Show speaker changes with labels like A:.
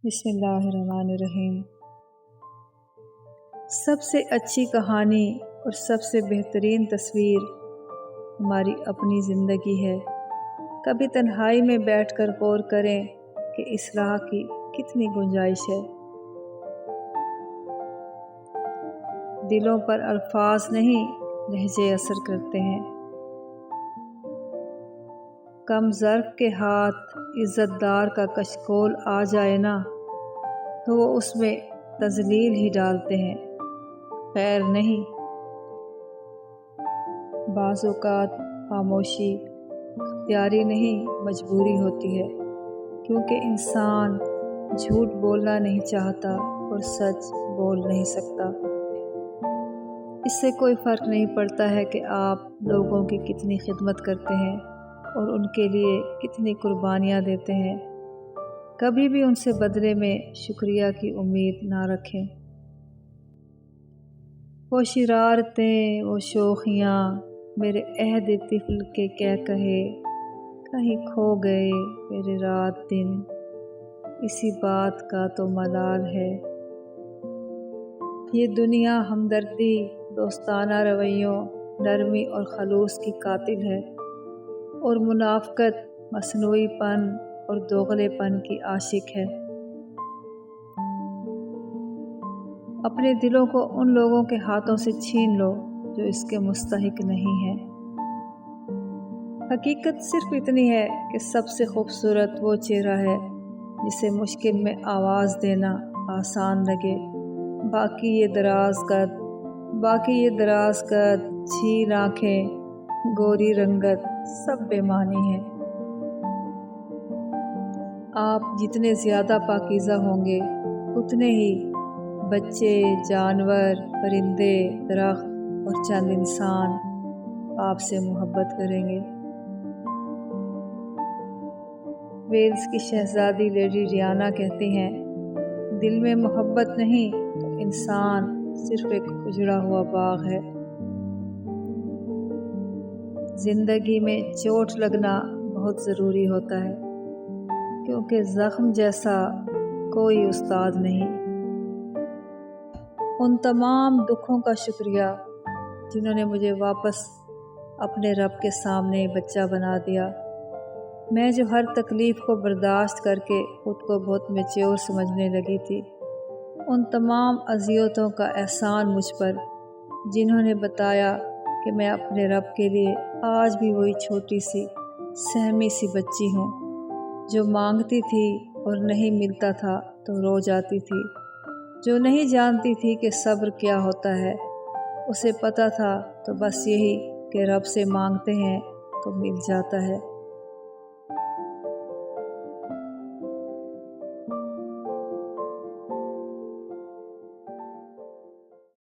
A: बिस्मिल्लाहिर्रहमानिर्रहीम। सबसे अच्छी कहानी और सबसे बेहतरीन तस्वीर हमारी अपनी ज़िंदगी है। कभी तन्हाई में बैठकर गौर करें कि इस्लाह की कितनी गुंजाइश है। दिलों पर अल्फाज नहीं, लहजे असर करते हैं। कम ज़र्फ़ के हाथ इज़्ज़तदार का कशकोल आ जाए ना, तो वो उसमें तज़लील ही डालते हैं, खैर नहीं। बाज़ औक़ात खामोशी इख्तियारी नहीं, मजबूरी होती है, क्योंकि इंसान झूठ बोलना नहीं चाहता और सच बोल नहीं सकता। इससे कोई फ़र्क नहीं पड़ता है कि आप लोगों की कितनी खिदमत करते हैं और उनके लिए कितनी कुर्बानियाँ देते हैं। कभी भी उनसे बदले में शुक्रिया की उम्मीद ना रखें। वो शरारतें, वो शोखियाँ मेरे अहद तिफ़्ल के क्या कहे, कहीं खो गए मेरे रात दिन, इसी बात का तो मलाल है। ये दुनिया हमदर्दी, दोस्ताना रवैयों, नरमी और खलूस की कातिल है, और मुनाफ़क़त, मसनूईपन और दोगलेपन की आशिक है। अपने दिलों को उन लोगों के हाथों से छीन लो जो इसके मुस्तहिक नहीं हैं। हकीकत सिर्फ़ इतनी है कि सबसे खूबसूरत वो चेहरा है जिसे मुश्किल में आवाज़ देना आसान लगे। बाकी ये दराज़ कद, झील आँखें, गोरी रंगत सब बेमानी है। आप जितने ज़्यादा पाकीज़ा होंगे, उतने ही बच्चे, जानवर, परिंदे, दरख्त और चंद इंसान आपसे मोहब्बत करेंगे। वेल्स की शहज़ादी लेडी डियाना कहती हैं, दिल में मोहब्बत नहीं तो इंसान सिर्फ़ एक उजड़ा हुआ बाग है। ज़िंदगी में चोट लगना बहुत ज़रूरी होता है, क्योंकि ज़ख्म जैसा कोई उस्ताद नहीं। उन तमाम दुखों का शुक्रिया जिन्होंने मुझे वापस अपने रब के सामने बच्चा बना दिया। मैं जो हर तकलीफ़ को बर्दाश्त करके ख़ुद को बहुत मैच्योर समझने लगी थी, उन तमाम अज़ियतों का एहसान मुझ पर जिन्होंने बताया कि मैं अपने रब के लिए आज भी वही छोटी सी सहमी सी बच्ची हूँ, जो मांगती थी और नहीं मिलता था तो रो जाती थी, जो नहीं जानती थी कि सब्र क्या होता है। उसे पता था तो बस यही कि रब से मांगते हैं तो मिल जाता है।